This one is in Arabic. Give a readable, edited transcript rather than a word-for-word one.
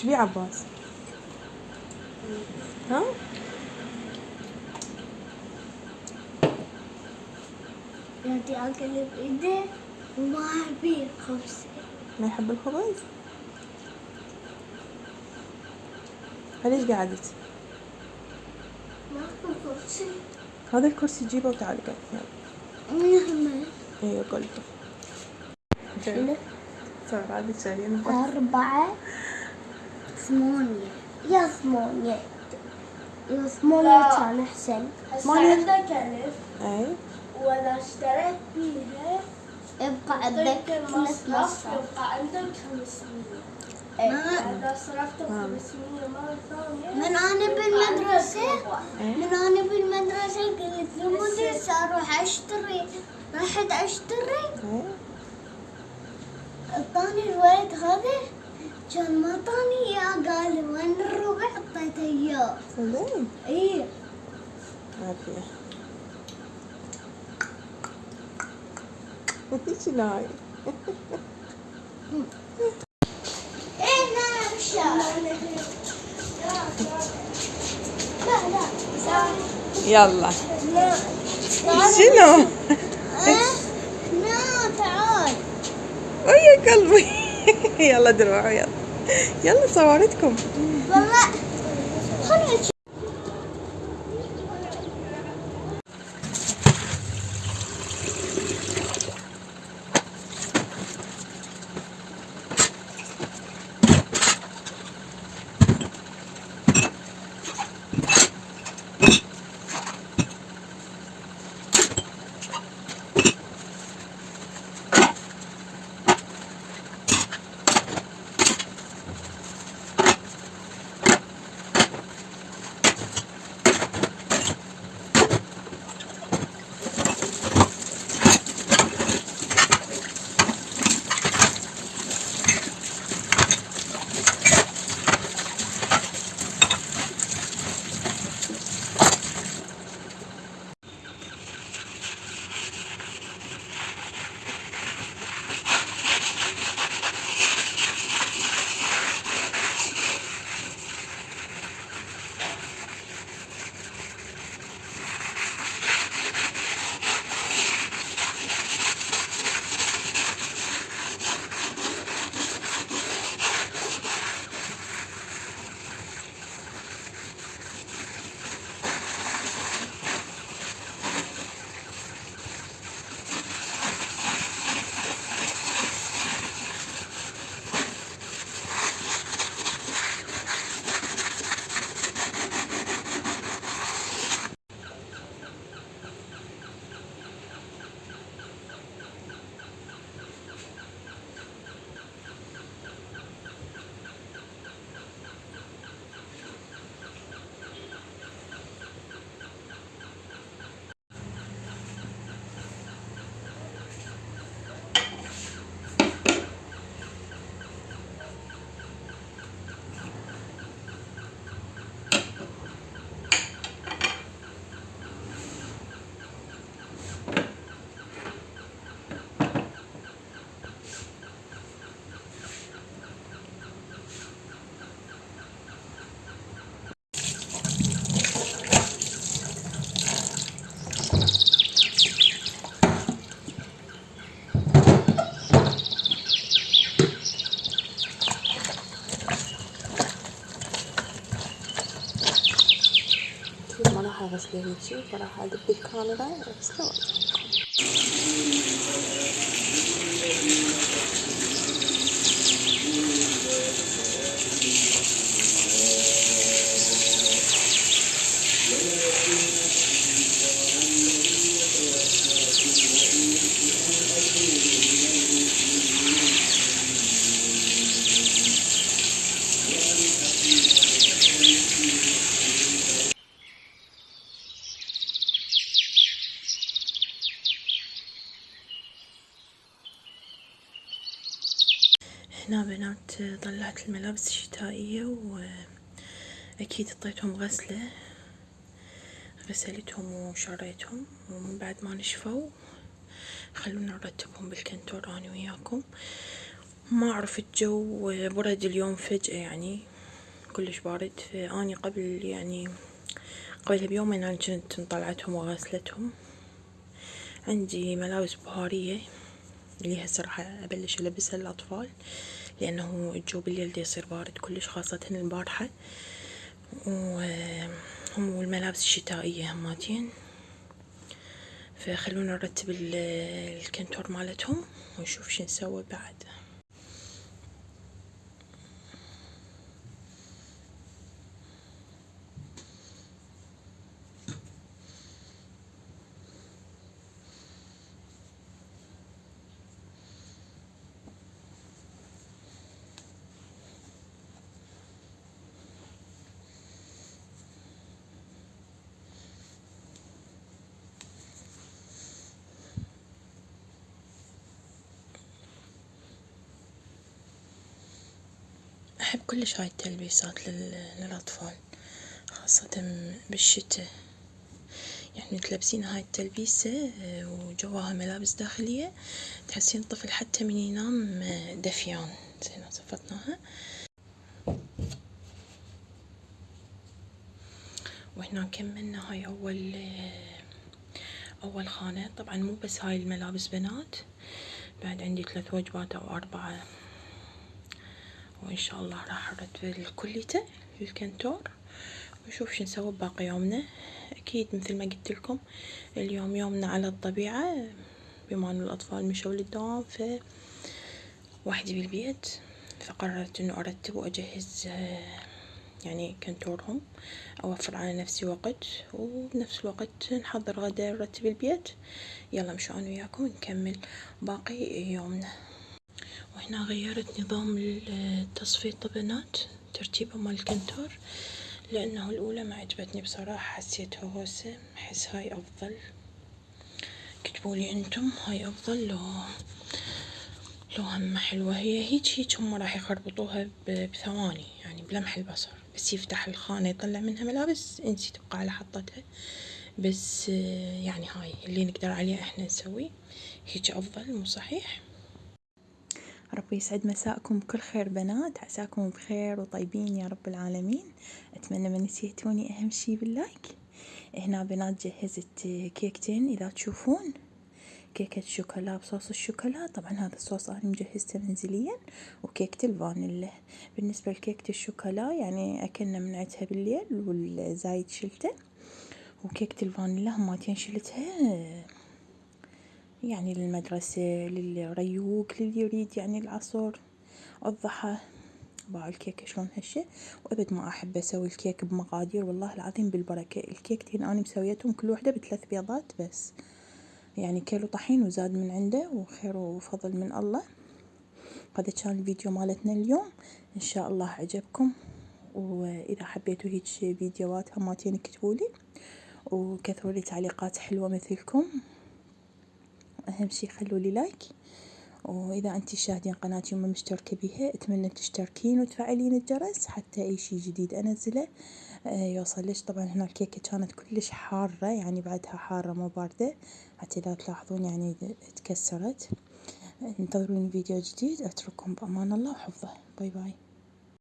ايش بيه عباس؟ ها؟ بدي اكل بايدي وما ابي خبز. ما يحب الخبز؟ ليش قعدت؟ ماكو كرسي. هذا الكرسي جيبه وتعالي قاعد. يلا. مهما. ايوه قلبي. صار عادي شايلين 4 8 يا 8 يا 8 كان احسن. هسه عندك ألف اي ولا اشتريت بيها يبقى عندك 3 مصرف مصرف. يبقى عندك 500. إذا صرفت 500 مرة ثانية من أنا بالمدرسة قلت لمدرس أروح أشتري. رحت أشتري اي اعطاني الولد هذا كان ما اعطاني اياه. قال وين الربع اعطيته اياه. صدقني؟ ايه عافية. شنو هاي؟ ايه نعم شاء. لا يلا لا شنو؟ لا تعال. يا قلبي. يلا دروعوا يلا. يلا صورتكم. والله خلنا ما راح اغسله هيجي فراح ادب الكاميرا اغسله. هنا بنات طلعت الملابس الشتائية وأكيد اعطيتهم غسلة. غسلتهم وشريتهم ومن بعد ما نشفوا خلونا نرتبهم بالكنتور أنا وياكم. ما أعرف الجو برد اليوم فجأة يعني كلش بارد. فاني قبلها بيومين انا كنت مطلعتهم وغسلتهم. عندي ملابس بهارية اللي هسه راح ابلش البسها للاطفال، لانه الجو بالليل دي يصير بارد كلش، خاصة البارحة. والملابس الشتائية هماتين. فخلونا نرتب الكنتور مالتهم ونشوف شو نسوي بعد. أحب كلش هاي التلبيسات للأطفال، خاصة بالشتاء. يعني تلبسين هاي التلبيسة وجواها ملابس داخلية، تحسين الطفل حتى من ينام دفيان. زين صفتناها. وهنا كملنا هاي أول خانة. طبعا مو بس هاي الملابس بنات، بعد عندي 3 وجبات أو 4، وإن شاء الله راح أرتب كليته للكنتور ونشوف شو نسوي بباقي يومنا. أكيد مثل ما قلت لكم اليوم يومنا على الطبيعة، بما أن الأطفال مشوا للدوام فوحدي بالبيت، فقررت إنه أرتب وأجهز يعني كنتورهم، أوفر على نفسي وقت، وبنفس الوقت نحضر غدا نرتب البيت. يلا مشو أنا وياكم نكمل باقي يومنا. وهنا غيرت نظام التصفية بنات، ترتيبه مال الكنتور، لأنه الأولى ما عجبتني بصراحة، حسيتها هوسة. أحس هاي أفضل. كتبولي أنتم هاي أفضل لو هم حلوة. هيك هم راح يخربطوها بثواني، يعني بلمح البصر، بس يفتح الخانة يطلع منها ملابس انسي تبقى على حطتها. بس يعني هاي اللي نقدر عليه احنا نسوي، هيك أفضل مو صحيح؟ ربي يسعد مساءكم بكل خير بنات، عساكم بخير وطيبين يا رب العالمين. أتمنى ما نسيتوني أهم شي باللايك. هنا بنات جهزت كيكتين، إذا تشوفون كيكة شوكولا بصوص الشوكولا. طبعا هذا الصوص أنا مجهزته منزليا، وكيكة الفانيلا. بالنسبة لكيكة الشوكولا يعني أكلنا منعتها بالليل والزايد شلته، وكيكة الفانيلا هماتين شلتها يعني للمدرسة، للريوق، للي يريد يعني العصر الضحى. باع الكيكة شلون هشة. وأبد ما أحب أسوي الكيك بمقادير، والله العظيم بالبركة. الكيكتين أنا مسويتهم كل وحدة ب3 بيضات بس، يعني كيلو طحين وزاد من عنده، وخير وفضل من الله. هذا كان الفيديو مالتنا اليوم، إن شاء الله عجبكم. وإذا حبيتوا هيك فيديوهات هماتين اكتبولي، وكثروا لي تعليقات حلوة مثلكم. أهم شي خلوا لي لايك، وإذا أنتي شاهدين قناتي وما مشتركة بيها أتمنى تشتركين وتفعلين الجرس حتى أي شي جديد أنزله يوصلش. طبعا هنا الكيكة كانت كلش حارة، يعني بعدها حارة مو باردة، حتى إذا تلاحظون يعني تكسرت. انتظروني فيديو جديد، أترككم بأمان الله وحفظه. باي باي.